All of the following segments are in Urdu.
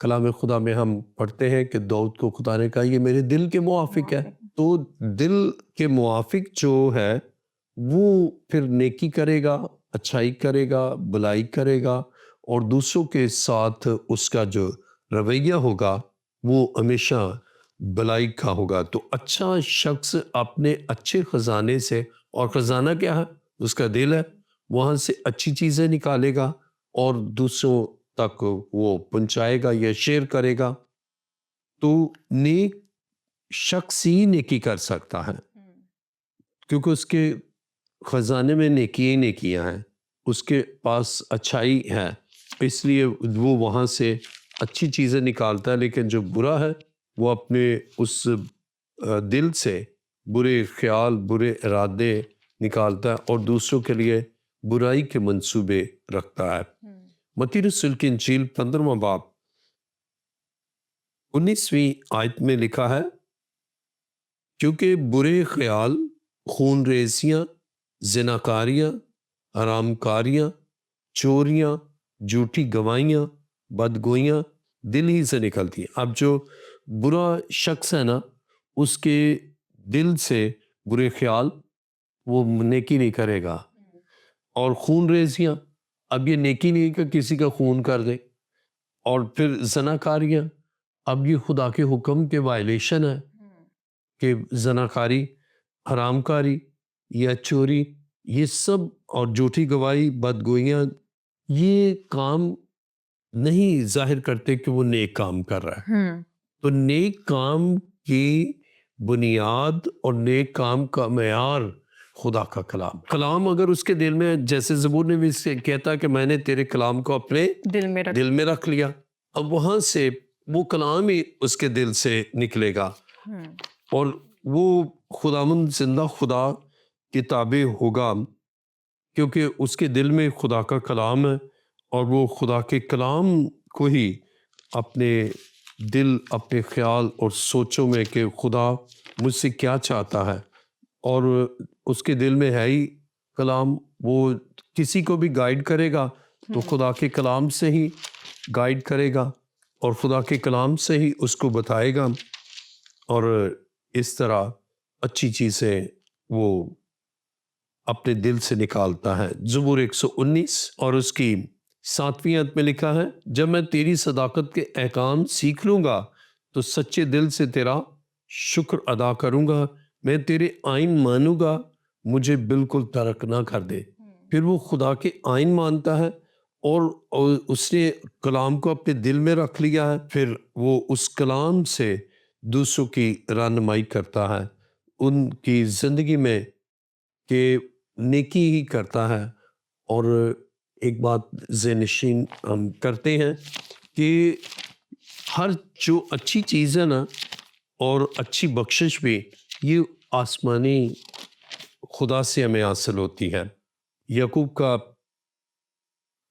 کلام خدا میں ہم پڑھتے ہیں کہ داؤد کو خدا نے کہا یہ میرے دل کے موافق ہے. تو دل کے موافق جو ہے وہ پھر نیکی کرے گا، اچھائی کرے گا، بلائی کرے گا، اور دوسروں کے ساتھ اس کا جو رویہ ہوگا وہ ہمیشہ بلائی کا ہوگا. تو اچھا شخص اپنے اچھے خزانے سے، اور خزانہ کیا ہے؟ اس کا دل ہے، وہاں سے اچھی چیزیں نکالے گا اور دوسروں تک وہ پہنچائے گا یا شیئر کرے گا. تو نیک شخص ہی نیکی کر سکتا ہے کیونکہ اس کے خزانے میں نیکی ہی نیکیاں ہیں، اس کے پاس اچھائی ہے، اس لیے وہ وہاں سے اچھی چیزیں نکالتا ہے. لیکن جو برا ہے وہ اپنے اس دل سے برے خیال، برے ارادے نکالتا ہے اور دوسروں کے لیے برائی کے منصوبے رکھتا ہے. متی رسول کی انجیل 15واں باب 19ویں آیت میں لکھا ہے، کیونکہ برے خیال، خون ریزیاں، زناکاریاں، حرام کاریاں، چوریاں، جھوٹی گواہیاں، بدگوئیاں دل ہی سے نکلتی ہیں. اب جو برا شخص ہے نا، اس کے دل سے برے خیال، وہ نیکی نہیں کرے گا. اور خون ریزیاں، اب یہ نیکی نہیں کہ کسی کا خون کر دے. اور پھر زناکاریاں، اب یہ خدا کے حکم کے وائلیشن ہے کہ زناکاری، حرام کاری یا چوری، یہ سب، اور جھوٹی گواہی، بدگوئیاں، یہ کام نہیں ظاہر کرتے کہ وہ نیک کام کر رہا ہے. تو نیک کام کی بنیاد اور نیک کام کا معیار خدا کا کلام اگر اس کے دل میں، جیسے زبور نے بھی کہتا کہ میں نے تیرے کلام کو اپنے دل میں رکھ لیا، اب وہاں سے وہ کلام ہی اس کے دل سے نکلے گا اور وہ خداوند زندہ خدا کے تابع ہوگا، کیونکہ اس کے دل میں خدا کا کلام ہے اور وہ خدا کے کلام کو ہی اپنے دل، اپنے خیال اور سوچوں میں کہ خدا مجھ سے کیا چاہتا ہے، اور اس کے دل میں ہے ہی کلام. وہ کسی کو بھی گائیڈ کرے گا تو خدا کے کلام سے ہی گائیڈ کرے گا اور خدا کے کلام سے ہی اس کو بتائے گا، اور اس طرح اچھی چیزیں وہ اپنے دل سے نکالتا ہے. زبور 119 اور اس کی 7ویں آیت میں لکھا ہے، جب میں تیری صداقت کے احکام سیکھ لوں گا تو سچے دل سے تیرا شکر ادا کروں گا. میں تیرے آئین مانوں گا، مجھے بالکل ترک نہ کر دے. پھر وہ خدا کے آئین مانتا ہے اور اس نے کلام کو اپنے دل میں رکھ لیا ہے. پھر وہ اس کلام سے دوسروں کی رہنمائی کرتا ہے، ان کی زندگی میں کہ نیکی ہی کرتا ہے. اور ایک بات ذہن نشین ہم کرتے ہیں کہ ہر جو اچھی چیز ہے نا اور اچھی بخشش بھی، یہ آسمانی خدا سے ہمیں حاصل ہوتی ہے. یعقوب کا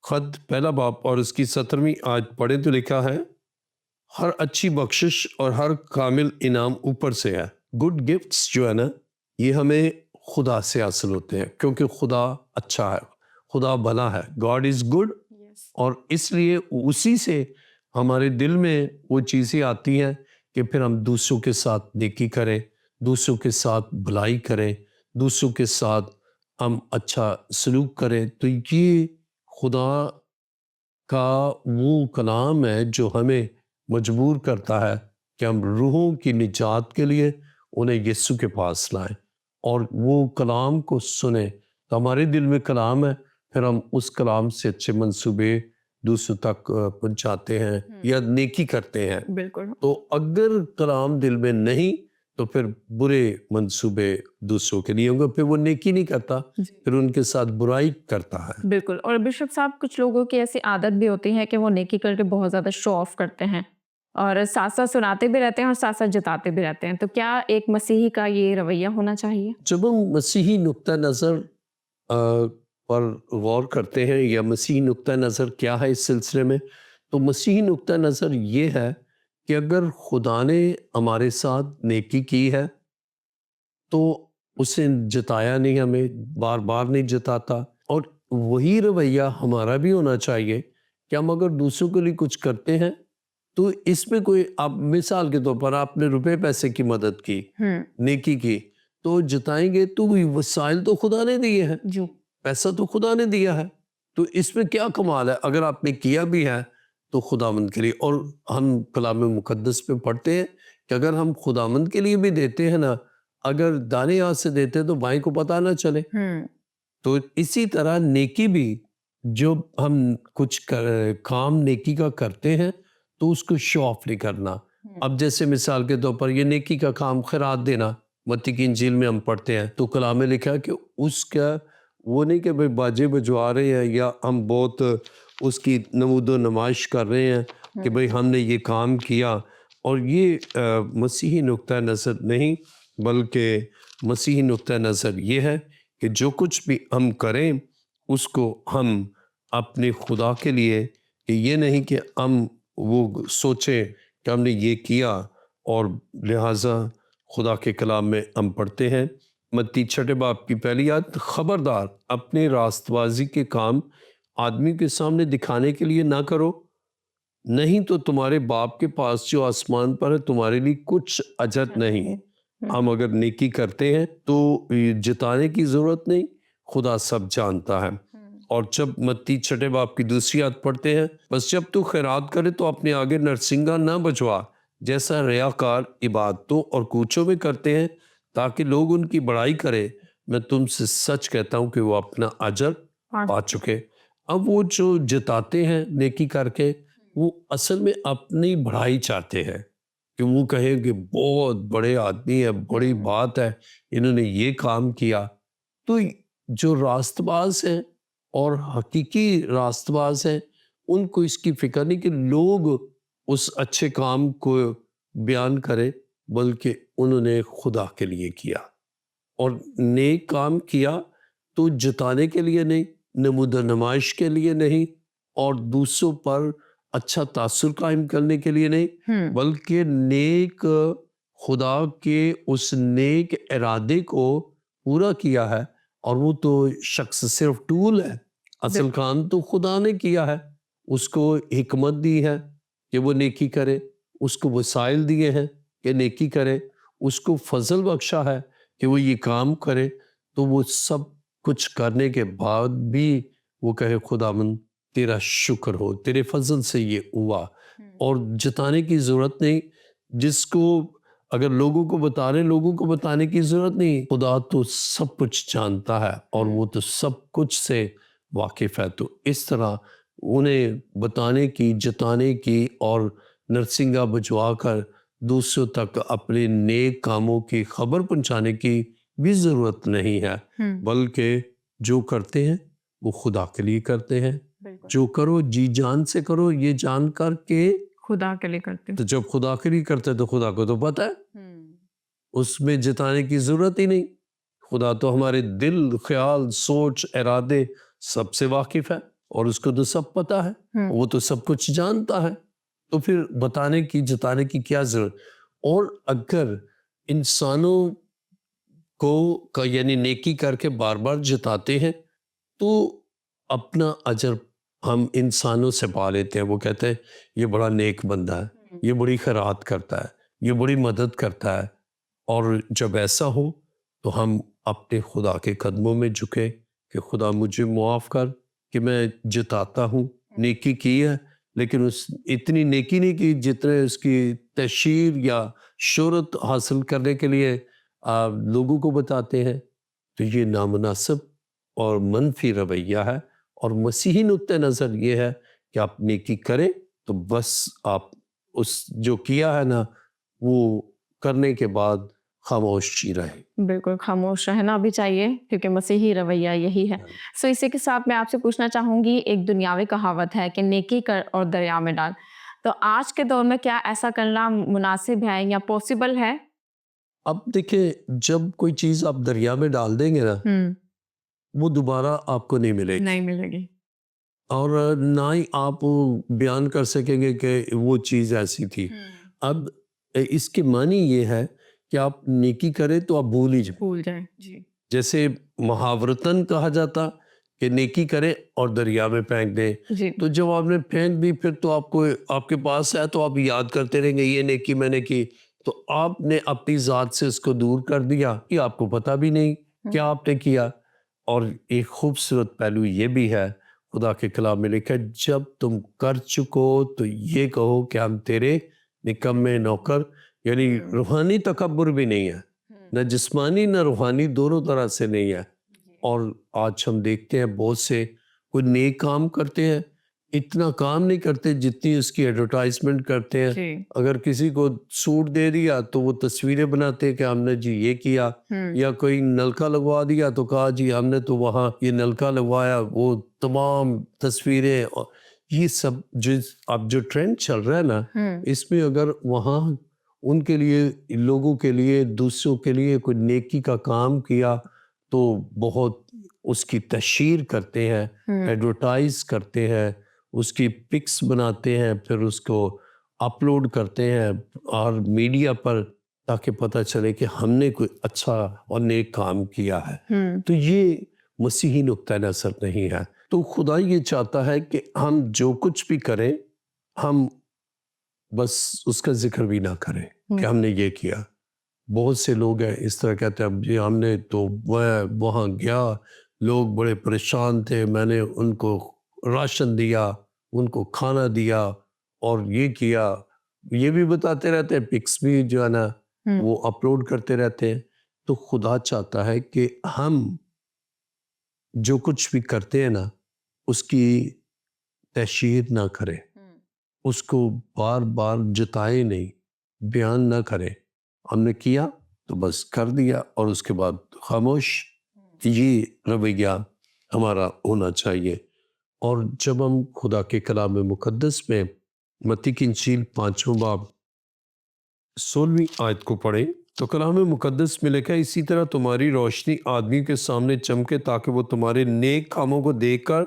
خط 1 باب اور اس کی 17ویں آیت پڑھیں تو لکھا ہے، ہر اچھی بخشش اور ہر کامل انعام اوپر سے ہے. گڈ گفٹس جو ہے نا، یہ ہمیں خدا سے حاصل ہوتے ہیں کیونکہ خدا اچھا ہے، خدا بھلا ہے. گاڈ از گڈ، اور اس لیے اسی سے ہمارے دل میں وہ چیزیں آتی ہیں کہ پھر ہم دوسروں کے ساتھ نیکی کریں، دوسروں کے ساتھ بھلائی کریں، دوسروں کے ساتھ ہم اچھا سلوک کریں. تو یہ خدا کا وہ کلام ہے جو ہمیں مجبور کرتا ہے کہ ہم روحوں کی نجات کے لیے انہیں یسوع کے پاس لائیں اور وہ کلام کو سنیں. تو ہمارے دل میں کلام ہے، پھر ہم اس کلام سے اچھے منصوبے دوسروں تک پہنچاتے ہیں یا نیکی کرتے ہیں. بالکل. تو اگر کلام دل میں نہیں تو پھر برے منصوبے دوسروں کے لیے ہوں گے، پھر وہ نیکی نہیں کرتا، پھر ان کے ساتھ برائی کرتا ہے. بالکل. اور بشپ صاحب، کچھ لوگوں کی ایسی عادت بھی ہوتی ہے کہ وہ نیکی کر کے بہت زیادہ شو آف کرتے ہیں اور ساتھ ساتھ سناتے بھی رہتے ہیں اور ساتھ ساتھ جتاتے بھی رہتے ہیں. تو کیا ایک مسیحی کا یہ رویہ ہونا چاہیے؟ جب ہم مسیحی نقطہ نظر پر غور کرتے ہیں یا مسیحی نقطہ نظر کیا ہے اس سلسلے میں، تو مسیحی نقطہ نظر یہ ہے کہ اگر خدا نے ہمارے ساتھ نیکی کی ہے تو اسے جتایا نہیں، ہمیں بار بار نہیں جتاتا. اور وہی رویہ ہمارا بھی ہونا چاہیے کہ ہم اگر دوسروں کے لیے کچھ کرتے ہیں تو اس میں کوئی آپ مثال کے طور پر آپ نے روپے پیسے کی مدد کی، نیکی کی، تو جتائیں گے تو وسائل تو خدا نے دیے ہیں، جو پیسہ تو خدا نے دیا ہے، تو اس میں کیا کمال ہے؟ اگر آپ نے کیا بھی ہے تو خداوند کے لیے. اور ہم کلام مقدس میں پڑھتے ہیں کہ اگر ہم خداوند کے لیے بھی دیتے ہیں نا، اگر دانے ہاتھ سے دیتے ہیں تو بائیں کو پتہ نہ چلے. تو اسی طرح نیکی بھی، جو ہم کچھ کام نیکی کا کرتے ہیں تو اس کو شو آف نہیں کرنا. اب جیسے مثال کے طور پر یہ نیکی کا کام خیرات دینا، متی کی انجیل میں ہم پڑھتے ہیں تو کلام میں لکھا کہ اس کا وہ نہیں کہ بھائی باجے بجوا رہے ہیں یا ہم بہت اس کی نمود و نمائش کر رہے ہیں کہ بھائی ہم نے یہ کام کیا. اور یہ مسیحی نقطہ نظر نہیں، بلکہ مسیحی نقطہ نظر یہ ہے کہ جو کچھ بھی ہم کریں اس کو ہم اپنے خدا کے لیے، کہ یہ نہیں کہ ہم وہ سوچیں کہ ہم نے یہ کیا. اور لہٰذا خدا کے کلام میں ہم پڑھتے ہیں متی 6 باب کی پہلی آیت، خبردار اپنے راست بازی کے کام آدمی کے سامنے دکھانے کے لیے نہ کرو، نہیں تو تمہارے باپ کے پاس جو آسمان پر ہے تمہارے لیے کچھ اجر نہیں. ہم اگر نیکی کرتے ہیں تو جتانے کی ضرورت نہیں، خدا سب جانتا ہے. اور جب متی 6 باب کی دوسری آیت پڑھتے ہیں، بس جب تو خیرات کرے تو اپنے آگے نرسنگا نہ بجوا، جیسا ریاکار عبادتوں اور کوچوں میں کرتے ہیں تاکہ لوگ ان کی بڑائی کرے. میں تم سے سچ کہتا ہوں کہ وہ اپنا اجر پا چکے. اب وہ جو جتاتے ہیں نیکی کر کے، وہ اصل میں اپنی بڑائی چاہتے ہیں کہ وہ کہیں کہ بہت بڑے آدمی ہے، بڑی بات ہے، انہوں نے یہ کام کیا. تو جو راست باز ہیں اور حقیقی راست باز ہیں ان کو اس کی فکر نہیں کہ لوگ اس اچھے کام کو بیان کرے، بلکہ انہوں نے خدا کے لیے کیا اور نیک کام کیا. تو جتانے کے لیے نہیں، نمود و نمائش کے لیے نہیں، اور دوسروں پر اچھا تاثر قائم کرنے کے لیے نہیں، بلکہ نیک خدا کے اس نیک ارادے کو پورا کیا ہے. اور وہ تو شخص صرف ٹول ہے، اصل کام تو خدا نے کیا ہے. اس کو حکمت دی ہے کہ وہ نیکی کرے، اس کو وسائل دیے ہیں کہ نیکی کرے، اس کو فضل بخشا ہے کہ وہ یہ کام کرے. تو وہ سب کچھ کرنے کے بعد بھی وہ کہے خداوند تیرا شکر ہو، تیرے فضل سے یہ ہوا. اور جتانے کی ضرورت نہیں، جس کو اگر لوگوں کو بتا رہے، لوگوں کو بتانے کی ضرورت نہیں، خدا تو سب کچھ جانتا ہے اور وہ تو سب کچھ سے واقف ہے. تو اس طرح انہیں بتانے کی، جتانے کی اور نرسنگا بجوا کر دوسروں تک اپنے نیک کاموں کی خبر پہنچانے کی بھی ضرورت نہیں ہے، بلکہ جو کرتے ہیں وہ خدا کے لیے کرتے ہیں. جو کرو جی جان سے کرو، یہ جان کر کے خدا کے لیے کرتے. تو جب خدا کے لیے کرتے تو خدا کو تو پتہ ہے، اس میں جتانے کی ضرورت ہی نہیں. خدا تو ہمارے دل، خیال، سوچ، ارادے سب سے واقف ہے اور اس کو تو سب پتہ ہے، وہ تو سب کچھ جانتا ہے. تو پھر بتانے کی، جتانے کی کیا ضرورت؟ اور اگر انسانوں کو یعنی نیکی کر کے بار بار جتاتے ہیں تو اپنا اجر ہم انسانوں سے پا لیتے ہیں. وہ کہتے ہیں یہ بڑا نیک بندہ ہے، یہ بڑی خیرات کرتا ہے، یہ بڑی مدد کرتا ہے. اور جب ایسا ہو تو ہم اپنے خدا کے قدموں میں جھکے کہ خدا مجھے معاف کر کہ میں جتاتا ہوں. نیکی کی ہے لیکن اتنی نیکی نہیں کی جتنے اس کی تشہیر یا شہرت حاصل کرنے کے لیے لوگوں کو بتاتے ہیں. تو یہ نامناسب اور منفی رویہ ہے. اور مسیحی نقطہ نظر یہ ہے کہ آپ نیکی کریں تو بس آپ اس جو کیا ہے نا وہ کرنے کے بعد خاموش ہی رہے. بالکل خاموش رہنا بھی چاہیے کیونکہ مسیحی رویہ یہی ہے. سو اسی کے ساتھ میں آپ سے پوچھنا چاہوں گی، ایک دنیاوی کہاوت ہے کہ نیکی کر اور دریا میں ڈال. تو آج کے دور میں کیا ایسا کرنا مناسب ہے یا پاسبل ہے؟ اب دیکھیں، جب کوئی چیز آپ دریا میں ڈال دیں گے نا وہ دوبارہ آپ کو نہیں ملے گی، اور نہ ہی آپ بیان کر سکیں گے کہ وہ چیز ایسی تھی. اب اس کے معنی یہ ہے کہ آپ نیکی کریں تو آپ بھول ہی جائیں. جی. جیسے محاورتاً کہا جاتا کہ نیکی کریں اور دریا میں پھینک دیں. جی تو جب آپ نے پھینک دی پھر تو آپ کو آپ کے پاس ہے تو آپ یاد کرتے رہیں گے یہ نیکی میں نے کی. تو آپ نے اپنی ذات سے اس کو دور کر دیا کہ آپ کو پتہ بھی نہیں کیا آپ نے کیا. اور ایک خوبصورت پہلو یہ بھی ہے خدا کے کلام میں لکھا ہے جب تم کر چکو تو یہ کہو کہ ہم تیرے نکمے نوکر. یعنی روحانی تکبر بھی نہیں ہے, نہ جسمانی نہ روحانی, دونوں طرح سے نہیں ہے. اور آج ہم دیکھتے ہیں بہت سے کوئی نیک کام کرتے ہیں, اتنا کام نہیں کرتے جتنی اس کی ایڈورٹائزمنٹ کرتے ہیں. جی اگر کسی کو سوٹ دے دیا تو وہ تصویریں بناتے ہیں کہ ہم نے جی یہ کیا, یا کوئی نلکا لگوا دیا تو کہا جی ہم نے تو وہاں یہ نلکا لگوایا, وہ تمام تصویریں. یہ سب اب جو ٹرینڈ چل رہا ہے نا, اس میں اگر وہاں ان کے لیے, لوگوں کے لیے, دوسروں کے لیے کوئی نیکی کا کام کیا تو بہت اس کی تشہیر کرتے ہیں, ایڈورٹائز کرتے ہیں, اس کی پکس بناتے ہیں, پھر اس کو اپلوڈ کرتے ہیں اور میڈیا پر, تاکہ پتہ چلے کہ ہم نے کوئی اچھا اور نیک کام کیا ہے. تو یہ مسیحی نقطہ نظر نہیں ہے. تو خدا یہ چاہتا ہے کہ ہم جو کچھ بھی کریں ہم بس اس کا ذکر بھی نہ کریں کہ ہم نے یہ کیا. بہت سے لوگ ہیں اس طرح کہتے ہیں جی ہم نے تو وہاں گیا, لوگ بڑے پریشان تھے, میں نے ان کو راشن دیا, ان کو کھانا دیا اور یہ کیا. یہ بھی بتاتے رہتے ہیں, پکس بھی جو ہے نا وہ اپلوڈ کرتے رہتے ہیں. تو خدا چاہتا ہے کہ ہم جو کچھ بھی کرتے ہیں نا اس کی تشہیر نہ کریں, اس کو بار بار جتائے نہیں, بیان نہ کریں. ہم نے کیا تو بس کر دیا اور اس کے بعد خاموش. یہ رویہ ہمارا ہونا چاہیے. اور جب ہم خدا کے کلام مقدس میں متی کی انجیل 5واں باب 16ویں آیت کو پڑھیں تو کلام مقدس میں لکھا ہے اسی طرح تمہاری روشنی آدمی کے سامنے چمکے تاکہ وہ تمہارے نیک کاموں کو دیکھ کر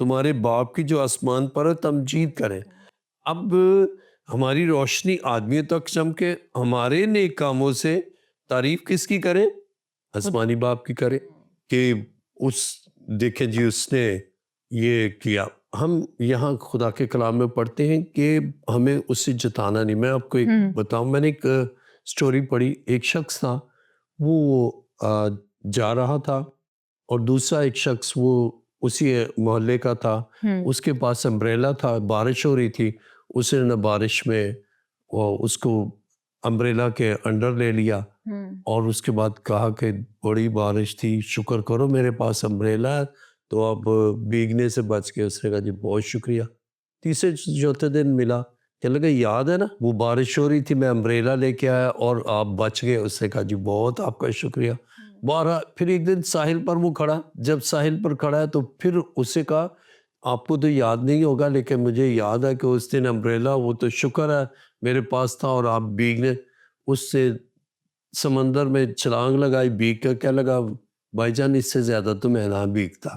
تمہارے باپ کی جو آسمان پر ہے تمجید کریں. اب ہماری روشنی آدمیوں تک چمکے, ہمارے نیک کاموں سے تعریف کس کی کریں؟ آسمانی باپ کی کریں کہ اس دیکھیں جی اس نے یہ کیا. ہم یہاں خدا کے کلام میں پڑھتے ہیں کہ ہمیں اس سے جتانا نہیں. میں آپ کو ایک بتاؤں, میں نے ایک سٹوری پڑھی. ایک شخص تھا, وہ جا رہا تھا اور دوسرا ایک شخص وہ اسی محلے کا تھا, اس کے پاس امبریلا تھا, بارش ہو رہی تھی, اس نے بارش میں اس کو امبریلا کے انڈر لے لیا اور اس کے بعد کہا کہ بڑی بارش تھی, شکر کرو میرے پاس امبریلا ہے تو اب بھیگنے سے بچ کے. اس نے کہا جی بہت شکریہ. تیسرے چوتھے دن ملا, کہ لگا یاد ہے نا وہ بارش ہو رہی تھی, میں امبریلا لے کے آیا اور آپ بچ گئے. اس نے کہا جی بہت آپ کا شکریہ. پھر ایک دن ساحل پر وہ کھڑا, جب ساحل پر کھڑا ہے تو پھر اسے کہا آپ کو تو یاد نہیں ہوگا لیکن مجھے یاد ہے کہ اس دن امبریلا وہ تو شکر ہے میرے پاس تھا اور آپ بھیگنے. اس سے سمندر میں چھلانگ لگائی, بھیگ کر کیا لگا بھائی جان اس سے زیادہ تو میں نہ بھیگتا.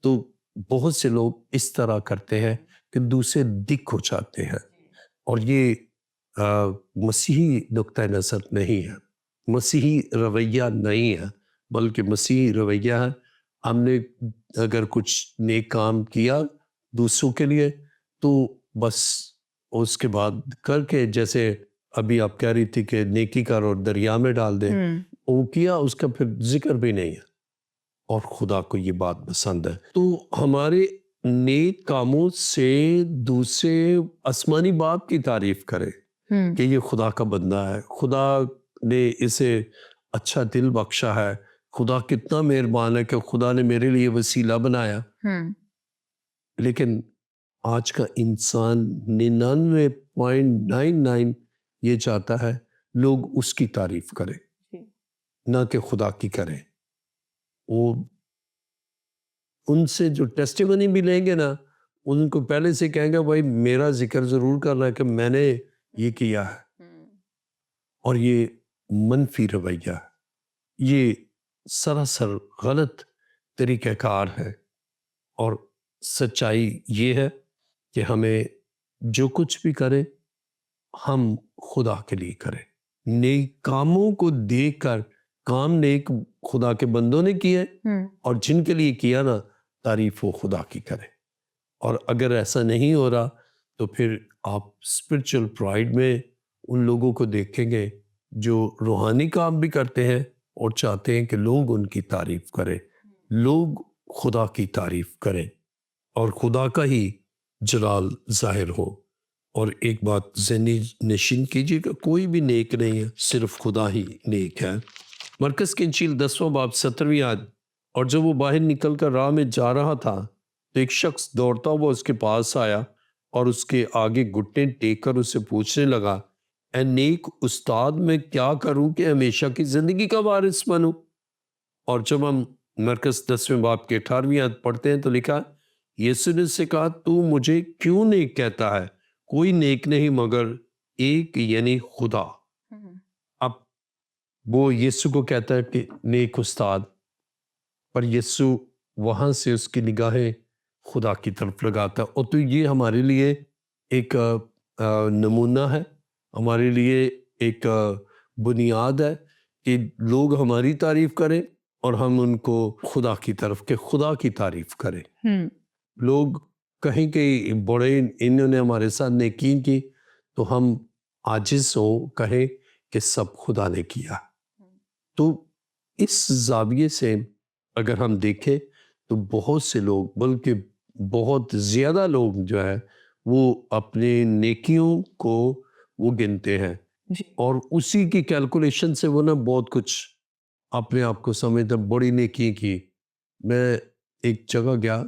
تو بہت سے لوگ اس طرح کرتے ہیں کہ دوسرے دکھ ہو جاتے ہیں, اور یہ مسیحی نقطہ نظر نہیں ہے, مسیحی رویہ نہیں ہے, بلکہ مسیحی رویہ ہے ہم نے اگر کچھ نیک کام کیا دوسروں کے لیے تو بس اس کے بعد کر کے, جیسے ابھی آپ کہہ رہی تھی کہ نیکی کر اور دریا میں ڈال دے, وہ کیا اس کا پھر ذکر بھی نہیں ہے. اور خدا کو یہ بات پسند ہے. تو ہمارے نیک کاموں سے دوسرے آسمانی باپ کی تعریف کرے کہ یہ خدا کا بندہ ہے, خدا نے اسے اچھا دل بخشا ہے, خدا کتنا مہربان ہے کہ خدا نے میرے لیے وسیلہ بنایا. لیکن آج کا انسان 99.99 یہ چاہتا ہے لوگ اس کی تعریف کریں نہ کہ خدا کی کریں. وہ ان سے جو ٹیسٹیمنی بھی لیں گے نا, ان کو پہلے سے کہیں گے بھائی میرا ذکر ضرور کرنا ہے کہ میں نے یہ کیا ہے. اور یہ منفی رویہ ہے, یہ سراسر غلط طریقہ کار ہے. اور سچائی یہ ہے کہ ہمیں جو کچھ بھی کریں ہم خدا کے لیے کریں. نیک کاموں کو دیکھ کر, کام نیک خدا کے بندوں نے کیے اور جن کے لیے کیا نا تعریف وہ خدا کی کریں. اور اگر ایسا نہیں ہو رہا تو پھر آپ اسپرچل پرائڈ میں ان لوگوں کو دیکھیں گے جو روحانی کام بھی کرتے ہیں اور چاہتے ہیں کہ لوگ ان کی تعریف کریں, لوگ خدا کی تعریف کریں اور خدا کا ہی جلال ظاہر ہو. اور ایک بات ذہنی نشین کیجیے کہ کوئی بھی نیک نہیں ہے, صرف خدا ہی نیک ہے. مرکز کی انجیل 10واں باب 17ویں آیت. اور جب وہ باہر نکل کر راہ میں جا رہا تھا تو ایک شخص دوڑتا ہوا اس کے پاس آیا اور اس کے آگے گھٹنے ٹیک کر اسے پوچھنے لگا, اے نیک استاد, میں کیا کروں کہ ہمیشہ کی زندگی کا وارث بنوں؟ اور جب ہم مرکز 10ویں باب کے 18ویں آیت پڑھتے ہیں تو لکھا, یسوع نے اس سے کہا, تو مجھے کیوں نیک کہتا ہے؟ کوئی نیک نہیں مگر ایک, یعنی خدا. اب وہ یسوع کو کہتا ہے کہ نیک استاد, پر یسوع وہاں سے اس کی نگاہیں خدا کی طرف لگاتا ہے. اور تو یہ ہمارے لیے ایک نمونہ ہے, ہمارے لیے ایک بنیاد ہے کہ لوگ ہماری تعریف کریں اور ہم ان کو خدا کی طرف کہ خدا کی تعریف کریں. لوگ کہیں کہ بڑے انہوں نے ہمارے ساتھ نیکی کی تو ہم عاجز ہوں, کہیں کہ سب خدا نے کیا. تو اس زاویے سے اگر ہم دیکھیں تو بہت سے لوگ, بلکہ بہت زیادہ لوگ جو ہے وہ اپنے نیکیوں کو وہ گنتے ہیں اور اسی کی کیلکولیشن سے وہ بہت کچھ اپنے آپ کو سمجھتا بڑی نیکی کی. میں ایک جگہ گیا,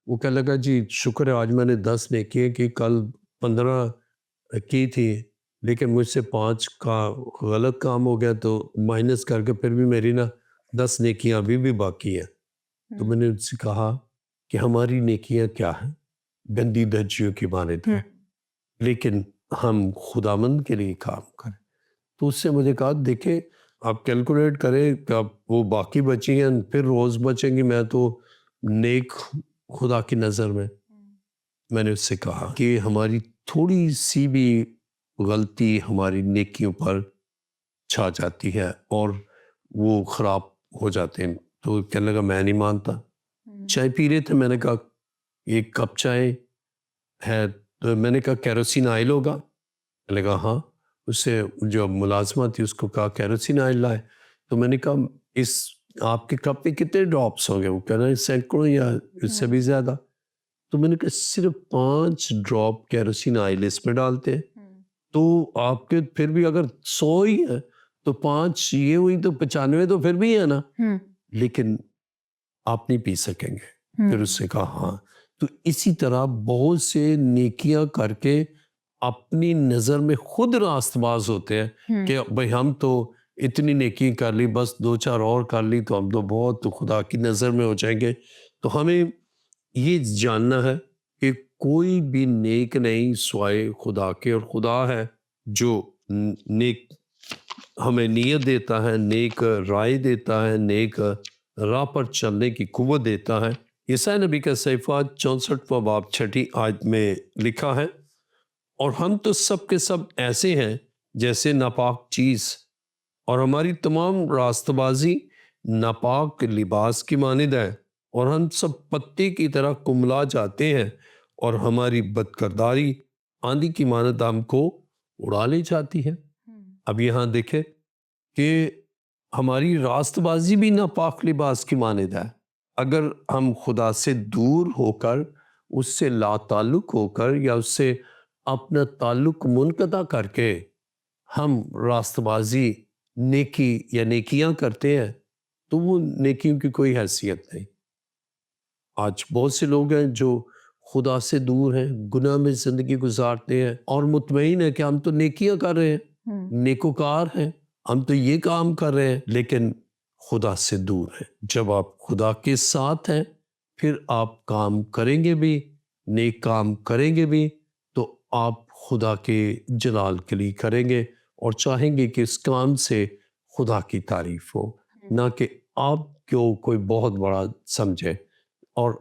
وہ کہنے لگا جی شکر ہے آج میں نے 10 نیکیاں کی, کل 15 کی تھی, لیکن مجھ سے 5 کا غلط کام ہو گیا تو مائنس کر کے پھر بھی میری 10 نیکیاں ابھی بھی باقی ہیں. تو میں نے ان سے کہا کہ ہماری نیکیاں کیا ہیں؟ گندی دھجیوں کی مانند ہیں, لیکن ہم خداوند کے لیے کام کریں. تو اس سے مجھے کہا دیکھیں آپ کیلکولیٹ کریں کہ آپ وہ باقی بچی ہیں پھر روز بچیں گی, میں تو نیک خدا کی نظر میں. میں نے اس سے کہا کہ ہماری تھوڑی سی بھی غلطی ہماری نیکیوں پر چھا جاتی ہے اور وہ خراب ہو جاتے ہیں. تو کہنے لگا میں نہیں مانتا. چائے پی رہے تھے, میں نے کہا ایک کپ چائے ہے, تو میں نے کہا کیروسین آئل ہوگا؟ کہنے لگا ہاں. اس سے جو ملازمہ تھی اس کو کہا کیروسین آئل لائے. تو میں نے کہا اس آپ کے کپ میں کتنے ڈراپس ہوں گے؟ وہ کہہ رہے ہیں سینکڑوں یا اس سے بھی زیادہ. تو میں نے کہا صرف 5 ڈراپ کیروسین آئل اس میں ڈالتے ہیں, تو آپ کے پھر بھی اگر 100 ہی ہے تو 5 یہ ہوئی تو 95 تو پھر بھی ہے نا, لیکن آپ نہیں پی سکیں گے. پھر اس نے کہا ہاں. تو اسی طرح بہت سے نیکیاں کر کے اپنی نظر میں خود راست باز ہوتے ہیں کہ بھئی ہم تو اتنی نیکی کر لی, بس 2-4 اور کر لی تو ہم تو بہت خدا کی نظر میں ہو جائیں گے. تو ہمیں یہ جاننا ہے کہ کوئی بھی نیک نہیں سوائے خدا کے, اور خدا ہے جو نیک ہمیں نیت دیتا ہے, نیک رائے دیتا ہے, نیک راہ پر چلنے کی قوت دیتا ہے. یسائی نبی کا صحیفہ 64واں باب 6 آیت میں لکھا ہے, اور ہم تو سب کے سب ایسے ہیں جیسے ناپاک چیز, اور ہماری تمام راست بازی ناپاک لباس کی مانند ہے, اور ہم سب پتے کی طرح کملا جاتے ہیں, اور ہماری بدکرداری آندھی کی مانند ہم کو اڑا لے جاتی ہے. اب یہاں دیکھیں کہ ہماری راست بازی بھی ناپاک لباس کی مانند ہے. اگر ہم خدا سے دور ہو کر, اس سے لا تعلق ہو کر, یا اس سے اپنا تعلق منقطع کر کے ہم راست بازی نیکی یا نیکیاں کرتے ہیں تو وہ نیکیوں کی کوئی حیثیت نہیں. آج بہت سے لوگ ہیں جو خدا سے دور ہیں, گناہ میں زندگی گزارتے ہیں اور مطمئن ہے کہ ہم تو نیکیاں کر رہے ہیں, نیکوکار ہیں, ہم تو یہ کام کر رہے ہیں, لیکن خدا سے دور ہیں. جب آپ خدا کے ساتھ ہیں پھر آپ کام کریں گے بھی, نیک کام کریں گے بھی, تو آپ خدا کے جلال کے لیے کریں گے اور چاہیں گے کہ اس کام سے خدا کی تعریف ہو, نہ کہ آپ کو کوئی بہت بڑا سمجھے. اور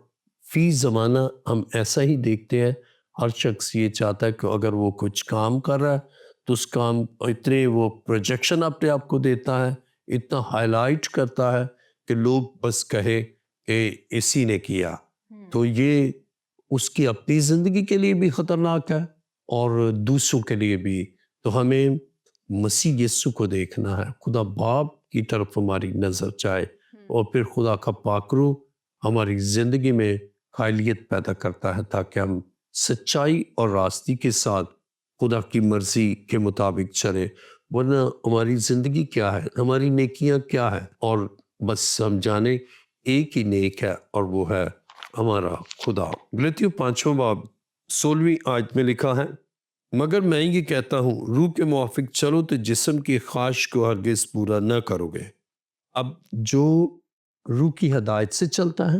فی زمانہ ہم ایسا ہی دیکھتے ہیں, ہر شخص یہ چاہتا ہے کہ اگر وہ کچھ کام کر رہا ہے تو اس کام اتنے وہ پروجیکشن اپنے آپ کو دیتا ہے, اتنا ہائی لائٹ کرتا ہے کہ لوگ بس کہے کہ اسی نے کیا. تو یہ اس کی اپنی زندگی کے لیے بھی خطرناک ہے اور دوسروں کے لیے بھی. تو ہمیں مسیح یسوع کو دیکھنا ہے. خدا باپ کی طرف ہماری نظر جائے اور پھر خدا کا پاک روح ہماری زندگی میں قائلیت پیدا کرتا ہے تاکہ ہم سچائی اور راستی کے ساتھ خدا کی مرضی کے مطابق چلے. ورنہ ہماری زندگی کیا ہے, ہماری نیکیاں کیا ہے, اور بس ہم جانے ایک ہی نیک ہے اور وہ ہے ہمارا خدا. غلاطیوں 5واں باب 16ویں آیت میں لکھا ہے, مگر میں یہ کہتا ہوں روح کے موافق چلو تو جسم کی خواہش کو ہرگز پورا نہ کرو گے. اب جو روح کی ہدایت سے چلتا ہے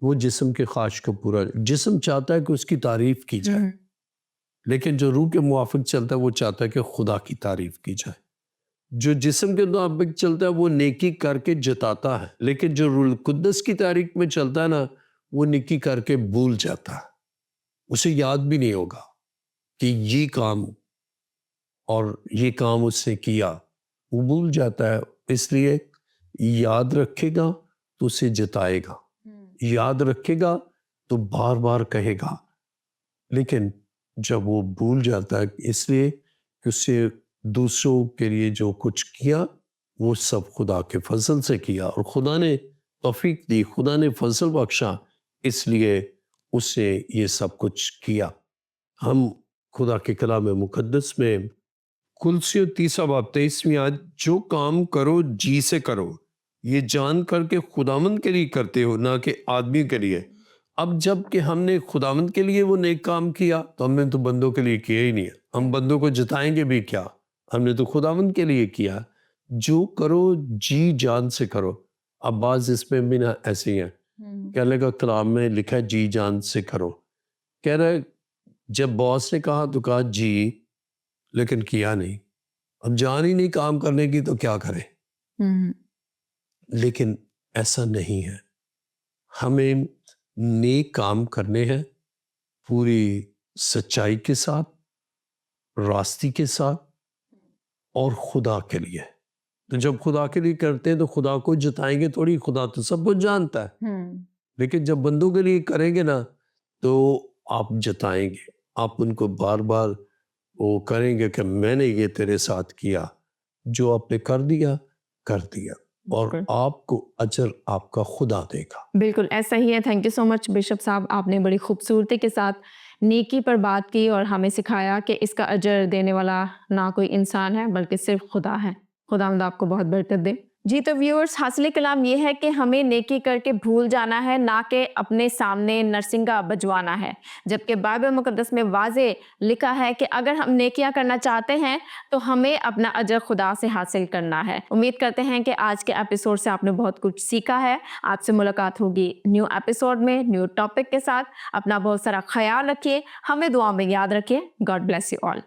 وہ جسم کی خواہش کو پورا, جسم چاہتا ہے کہ اس کی تعریف کی جائے, لیکن جو روح کے موافق چلتا ہے وہ چاہتا ہے کہ خدا کی تعریف کی جائے. جو جسم کے موافق چلتا ہے وہ نیکی کر کے جتاتا ہے, لیکن جو روح القدس کی تعریف میں چلتا ہے نا وہ نیکی کر کے بھول جاتا ہے, اسے یاد بھی نہیں ہوگا کہ یہ کام اور یہ کام اس نے کیا, وہ بھول جاتا ہے. اس لیے یاد رکھے گا تو اسے جتائے گا, یاد رکھے گا تو بار بار کہے گا, لیکن جب وہ بھول جاتا ہے اس لیے کہ اسے دوسروں کے لیے جو کچھ کیا وہ سب خدا کے فضل سے کیا, اور خدا نے توفیق دی, خدا نے فضل بخشا, اس لیے اس نے یہ سب کچھ کیا. ہم خدا کے کلام مقدس میں کلسیوں 3 باب 23ویں آیت, جو کام کرو جی سے کرو, یہ جان کر کے خداوند کے لیے کرتے ہو نہ کہ آدمی کے لیے. اب جب کہ ہم نے خداوند کے لیے وہ نیک کام کیا تو ہم نے تو بندوں کے لیے کیا ہی نہیں ہے, ہم بندوں کو جتائیں گے بھی کیا, ہم نے تو خداوند کے لیے کیا. جو کرو جی جان سے کرو. اب بعض اس میں بھی نا ایسے ہی ہیں, کہنے کا کلام میں لکھا ہے جی جان سے کرو, کہہ رہے جب باس نے کہا تو کہا جی, لیکن کیا نہیں. اب جان ہی نہیں کام کرنے کی تو کیا کرے. لیکن ایسا نہیں ہے, ہمیں نیک کام کرنے ہیں پوری سچائی کے ساتھ, راستی کے ساتھ اور خدا کے لیے. تو جب خدا کے لیے کرتے ہیں تو خدا کو جتائیں گے تھوڑی, خدا تو سب کچھ جانتا ہے. لیکن جب بندوں کے لیے کریں گے نا تو آپ جتائیں گے, آپ ان کو بار بار وہ کریں گے کہ میں نے یہ تیرے ساتھ کیا, جو آپ نے کر دیا کر دیا, اور آپ کو اجر آپ کا خدا دے گا. بالکل ایسا ہی ہے. Thank you so much bishop صاحب, آپ نے بڑی خوبصورتی کے ساتھ نیکی پر بات کی اور ہمیں سکھایا کہ اس کا اجر دینے والا نہ کوئی انسان ہے بلکہ صرف خدا ہے. خداوند آپ کو بہت برکت دے. جی تو ویورز, حاصل کلام یہ ہے کہ ہمیں نیکی کر کے بھول جانا ہے, نہ کہ اپنے سامنے نرسنگا بجوانا ہے. جبکہ بائبل مقدس میں واضح لکھا ہے کہ اگر ہم نیکیاں کرنا چاہتے ہیں تو ہمیں اپنا اجر خدا سے حاصل کرنا ہے. امید کرتے ہیں کہ آج کے ایپیسوڈ سے آپ نے بہت کچھ سیکھا ہے. آپ سے ملاقات ہوگی نیو ایپیسوڈ میں نیو ٹاپک کے ساتھ. اپنا بہت سارا خیال رکھیے, ہمیں دعا میں یاد رکھیے. God bless you all.